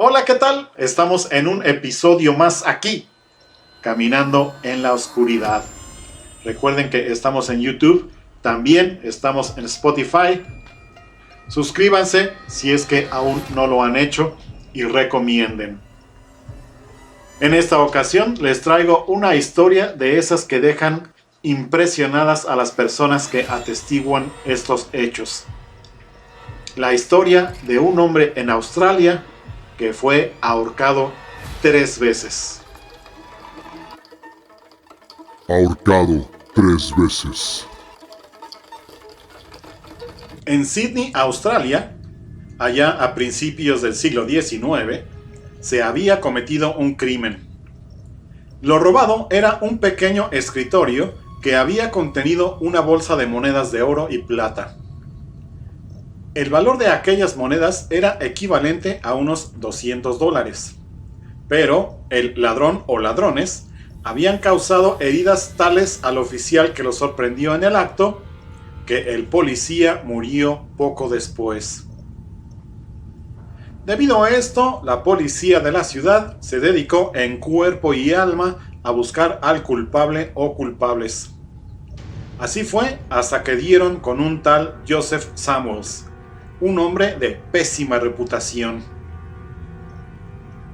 Hola, ¿qué tal? Estamos en un episodio más aquí, Caminando en la Oscuridad. Recuerden que estamos en YouTube, también estamos en Spotify. Suscríbanse si es que aún no lo han hecho y recomienden. En esta ocasión les traigo una historia de esas que dejan impresionadas a las personas que atestiguan estos hechos. La historia de un hombre en Australia que fue ahorcado 3 veces. Ahorcado 3 veces. En Sydney, Australia, allá a principios del siglo XIX, se había cometido un crimen. Lo robado era un pequeño escritorio que había contenido una bolsa de monedas de oro y plata. El valor de aquellas monedas era equivalente a unos $200. Pero el ladrón o ladrones habían causado heridas tales al oficial que lo sorprendió en el acto que el policía murió poco después. Debido a esto, la policía de la ciudad se dedicó en cuerpo y alma a buscar al culpable o culpables. Así fue hasta que dieron con un tal Joseph Samuels, un hombre de pésima reputación.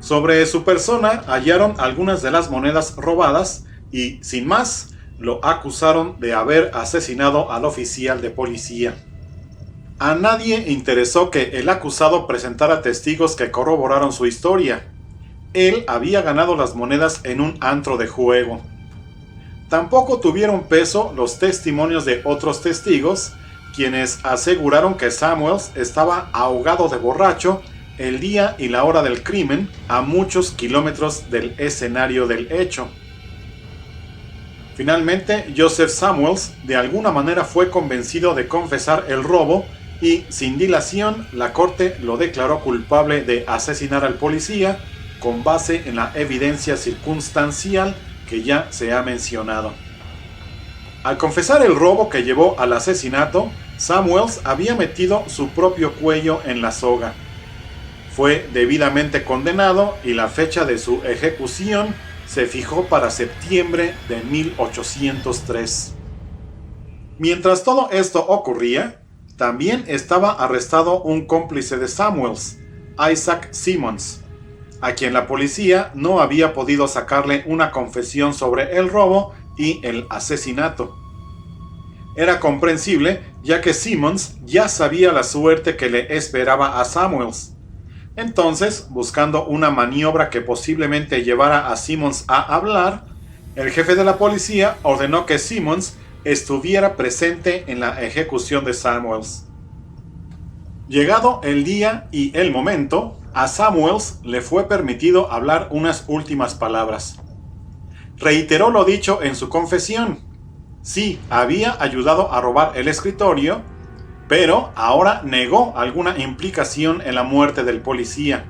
Sobre su persona hallaron algunas de las monedas robadas y, sin más, lo acusaron de haber asesinado al oficial de policía. A nadie interesó que el acusado presentara testigos que corroboraron su historia. Él había ganado las monedas en un antro de juego. Tampoco tuvieron peso los testimonios de otros testigos, quienes aseguraron que Samuels estaba ahogado de borracho el día y la hora del crimen a muchos kilómetros del escenario del hecho. Finalmente, Joseph Samuels de alguna manera fue convencido de confesar el robo y, sin dilación, la corte lo declaró culpable de asesinar al policía con base en la evidencia circunstancial que ya se ha mencionado. Al confesar el robo que llevó al asesinato, Samuels había metido su propio cuello en la soga. Fue debidamente condenado y la fecha de su ejecución se fijó para septiembre de 1803. Mientras todo esto ocurría, también estaba arrestado un cómplice de Samuels, Isaac Simmons, a quien la policía no había podido sacarle una confesión sobre el robo y el asesinato. Era comprensible, ya que Simmons ya sabía la suerte que le esperaba a Samuels. Entonces, buscando una maniobra que posiblemente llevara a Simmons a hablar, el jefe de la policía ordenó que Simmons estuviera presente en la ejecución de Samuels. Llegado el día y el momento, a Samuels le fue permitido hablar unas últimas palabras. Reiteró lo dicho en su confesión. Sí, había ayudado a robar el escritorio, pero ahora negó alguna implicación en la muerte del policía.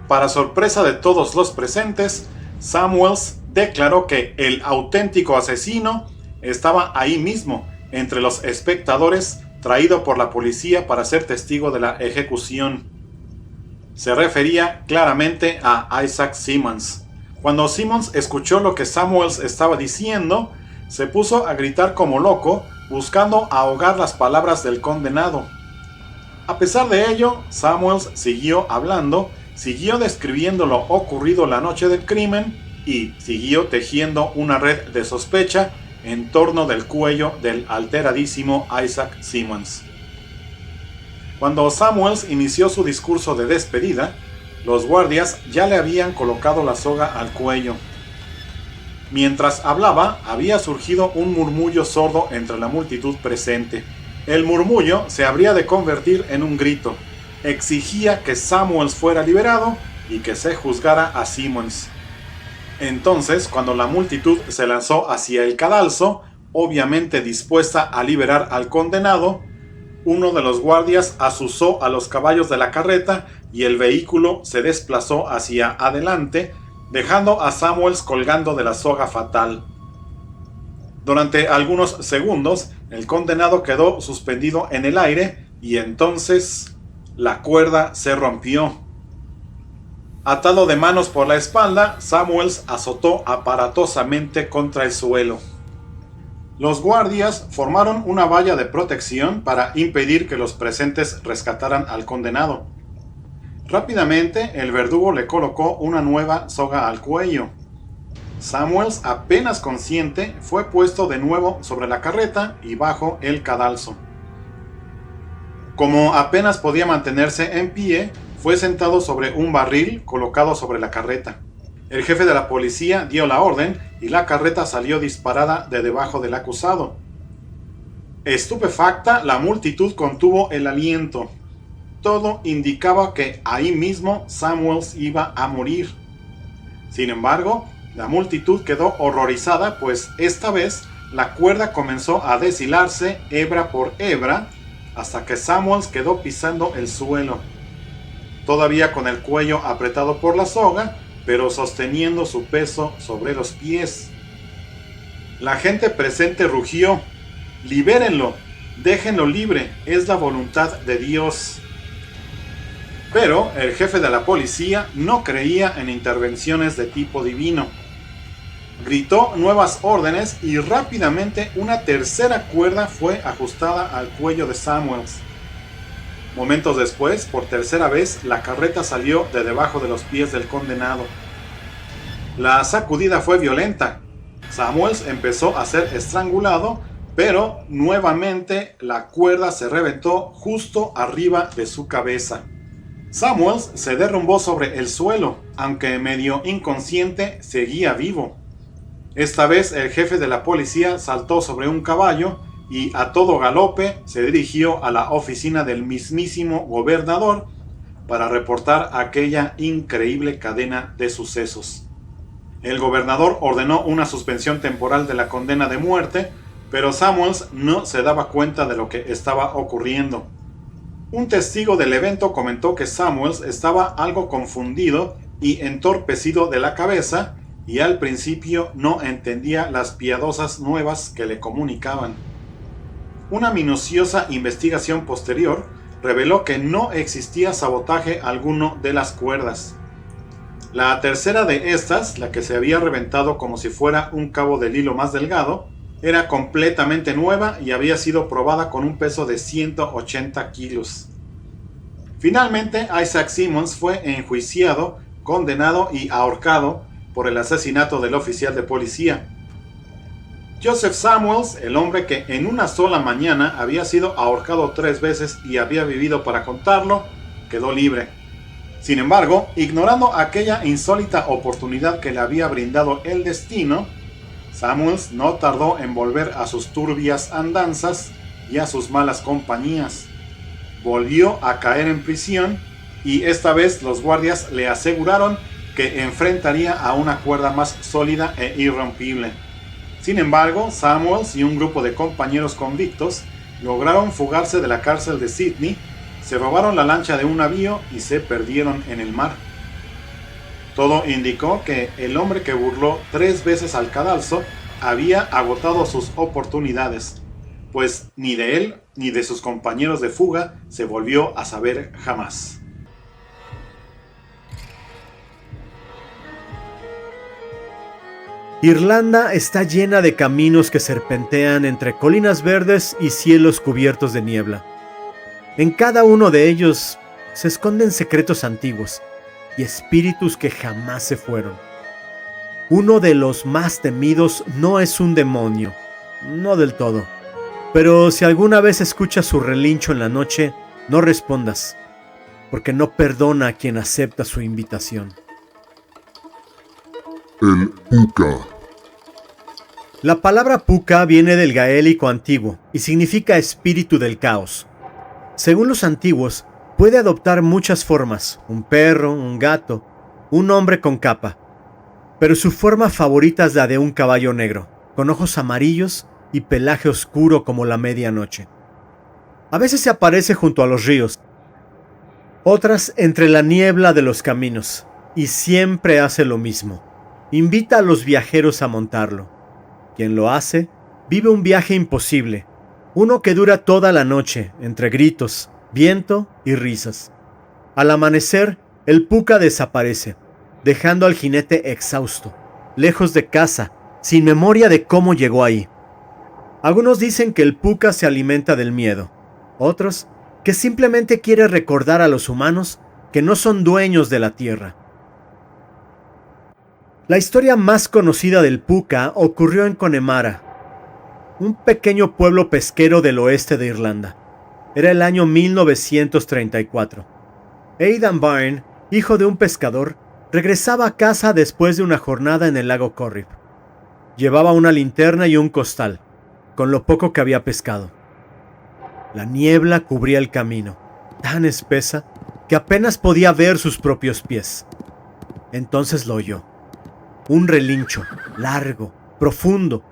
Para sorpresa de todos los presentes, Samuels declaró que el auténtico asesino estaba ahí mismo, entre los espectadores, traído por la policía para ser testigo de la ejecución. Se refería claramente a Isaac Simmons. Cuando Simmons escuchó lo que Samuels estaba diciendo, se puso a gritar como loco, buscando ahogar las palabras del condenado. A pesar de ello, Samuels siguió hablando, siguió describiendo lo ocurrido la noche del crimen y siguió tejiendo una red de sospecha en torno del cuello del alteradísimo Isaac Simmons. Cuando Samuels inició su discurso de despedida, los guardias ya le habían colocado la soga al cuello. Mientras hablaba, había surgido un murmullo sordo entre la multitud presente. El murmullo se habría de convertir en un grito. Exigía que Samuels fuera liberado y que se juzgara a Simmons. Entonces, cuando la multitud se lanzó hacia el cadalso, obviamente dispuesta a liberar al condenado, uno de los guardias azuzó a los caballos de la carreta y el vehículo se desplazó hacia adelante, dejando a Samuels colgando de la soga fatal. Durante algunos segundos, el condenado quedó suspendido en el aire y entonces la cuerda se rompió. Atado de manos por la espalda, Samuels azotó aparatosamente contra el suelo. Los guardias formaron una valla de protección para impedir que los presentes rescataran al condenado. Rápidamente, el verdugo le colocó una nueva soga al cuello. Samuels, apenas consciente, fue puesto de nuevo sobre la carreta y bajo el cadalso. Como apenas podía mantenerse en pie, fue sentado sobre un barril colocado sobre la carreta. El jefe de la policía dio la orden y la carreta salió disparada de debajo del acusado. Estupefacta, la multitud contuvo el aliento. Todo indicaba que ahí mismo Samuels iba a morir. Sin embargo, la multitud quedó horrorizada, pues esta vez la cuerda comenzó a deshilarse hebra por hebra hasta que Samuels quedó pisando el suelo, todavía con el cuello apretado por la soga, pero sosteniendo su peso sobre los pies. La gente presente rugió: «¡Libérenlo! ¡Déjenlo libre! ¡Es la voluntad de Dios!». Pero el jefe de la policía no creía en intervenciones de tipo divino. Gritó nuevas órdenes y rápidamente una tercera cuerda fue ajustada al cuello de Samuels. Momentos después, por tercera vez, la carreta salió de debajo de los pies del condenado. La sacudida fue violenta. Samuels empezó a ser estrangulado, pero nuevamente la cuerda se reventó justo arriba de su cabeza. Samuels se derrumbó sobre el suelo, aunque medio inconsciente, seguía vivo. Esta vez el jefe de la policía saltó sobre un caballo y a todo galope se dirigió a la oficina del mismísimo gobernador para reportar aquella increíble cadena de sucesos. El gobernador ordenó una suspensión temporal de la condena de muerte, pero Samuels no se daba cuenta de lo que estaba ocurriendo. Un testigo del evento comentó que Samuels estaba algo confundido y entorpecido de la cabeza y al principio no entendía las piadosas nuevas que le comunicaban. Una minuciosa investigación posterior reveló que no existía sabotaje alguno de las cuerdas. La tercera de estas, la que se había reventado como si fuera un cabo del hilo más delgado, era completamente nueva y había sido probada con un peso de 180 kilos. Finalmente, Isaac Simmons fue enjuiciado, condenado y ahorcado por el asesinato del oficial de policía. Joseph Samuels, el hombre que en una sola mañana había sido ahorcado 3 veces y había vivido para contarlo, quedó libre. Sin embargo, ignorando aquella insólita oportunidad que le había brindado el destino, Samuels no tardó en volver a sus turbias andanzas y a sus malas compañías. Volvió a caer en prisión y esta vez los guardias le aseguraron que enfrentaría a una cuerda más sólida e irrompible. Sin embargo, Samuels y un grupo de compañeros convictos lograron fugarse de la cárcel de Sydney, se robaron la lancha de un navío y se perdieron en el mar. Todo indicó que el hombre que burló 3 veces al cadalso había agotado sus oportunidades, pues ni de él ni de sus compañeros de fuga se volvió a saber jamás. Irlanda está llena de caminos que serpentean entre colinas verdes y cielos cubiertos de niebla. En cada uno de ellos se esconden secretos antiguos y espíritus que jamás se fueron. Uno de los más temidos no es un demonio, no del todo, pero si alguna vez escuchas su relincho en la noche, no respondas, porque no perdona a quien acepta su invitación. El Puka. La palabra Puka viene del gaélico antiguo y significa espíritu del caos. Según los antiguos, puede adoptar muchas formas: un perro, un gato, un hombre con capa. Pero su forma favorita es la de un caballo negro, con ojos amarillos y pelaje oscuro como la medianoche. A veces se aparece junto a los ríos, otras entre la niebla de los caminos, y siempre hace lo mismo: invita a los viajeros a montarlo. Quien lo hace, vive un viaje imposible, uno que dura toda la noche, entre gritos, viento y risas. Al amanecer, El puka desaparece, dejando al jinete exhausto, lejos de casa, sin memoria de cómo llegó ahí. Algunos dicen que el puka se alimenta del miedo, otros que simplemente quiere recordar a los humanos que no son dueños de la tierra. La historia más conocida del puka ocurrió en Connemara, un pequeño pueblo pesquero del oeste de Irlanda. Era el año 1934. Aidan Byrne, hijo de un pescador, regresaba a casa después de una jornada en el lago Corrib. Llevaba una linterna y un costal, con lo poco que había pescado. La niebla cubría el camino, tan espesa que apenas podía ver sus propios pies. Entonces lo oyó. Un relincho, largo, profundo,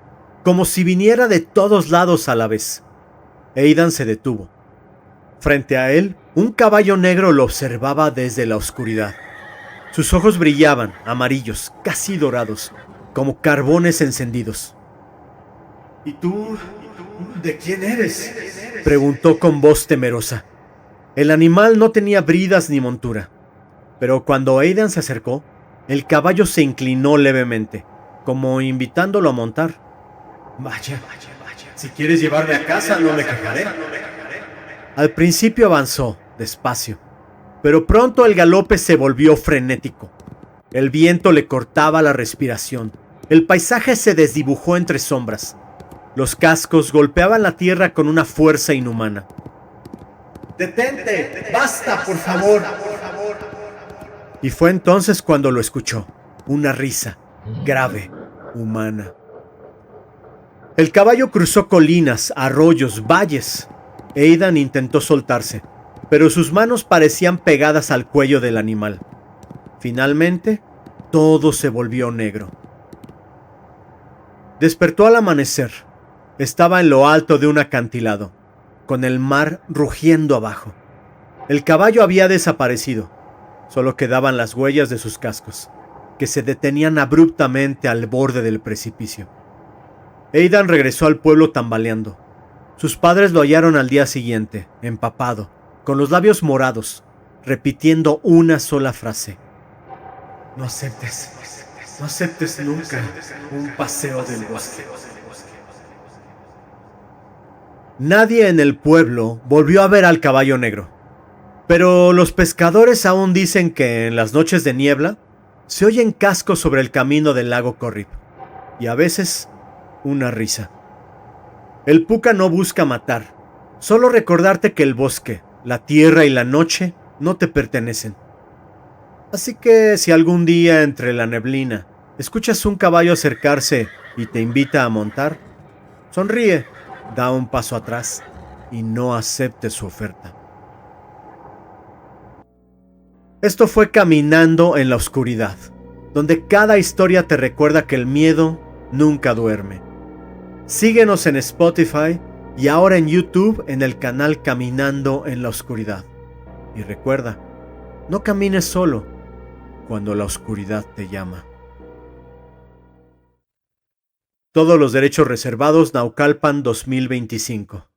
como si viniera de todos lados a la vez. Aidan se detuvo. Frente a él, un caballo negro lo observaba desde la oscuridad. Sus ojos brillaban, amarillos, casi dorados, como carbones encendidos. ¿Y tú? ¿De quién eres?, preguntó con voz temerosa. El animal no tenía bridas ni montura, pero cuando Aidan se acercó, el caballo se inclinó levemente, como invitándolo a montar. Vaya, si quieres llevarme a casa no me quejaré. Al principio avanzó, despacio, pero pronto el galope se volvió frenético. El viento le cortaba la respiración. El paisaje se desdibujó entre sombras. Los cascos golpeaban la tierra con una fuerza inhumana. ¡Detente! ¡Basta, por favor! Y fue entonces cuando lo escuchó. Una risa, grave, humana. El caballo cruzó colinas, arroyos, valles. Aidan intentó soltarse, pero sus manos parecían pegadas al cuello del animal. Finalmente, todo se volvió negro. Despertó al amanecer. Estaba en lo alto de un acantilado, con el mar rugiendo abajo. El caballo había desaparecido. Solo quedaban las huellas de sus cascos, que se detenían abruptamente al borde del precipicio. Aidan regresó al pueblo tambaleando. Sus padres lo hallaron al día siguiente, empapado, con los labios morados, repitiendo una sola frase. No aceptes nunca un paseo del bosque. Nadie en el pueblo volvió a ver al caballo negro, pero los pescadores aún dicen que en las noches de niebla se oyen cascos sobre el camino del lago Corrib, y a veces una risa. El puka no busca matar, solo recordarte que el bosque, la tierra y la noche no te pertenecen. Así que si algún día entre la neblina escuchas un caballo acercarse y te invita a montar, sonríe, da un paso atrás y no aceptes su oferta. Esto fue Caminando en la Oscuridad, donde cada historia te recuerda que el miedo nunca duerme. Síguenos en Spotify y ahora en YouTube en el canal Caminando en la Oscuridad. Y recuerda, no camines solo cuando la oscuridad te llama. Todos los derechos reservados. Naucalpan 2025.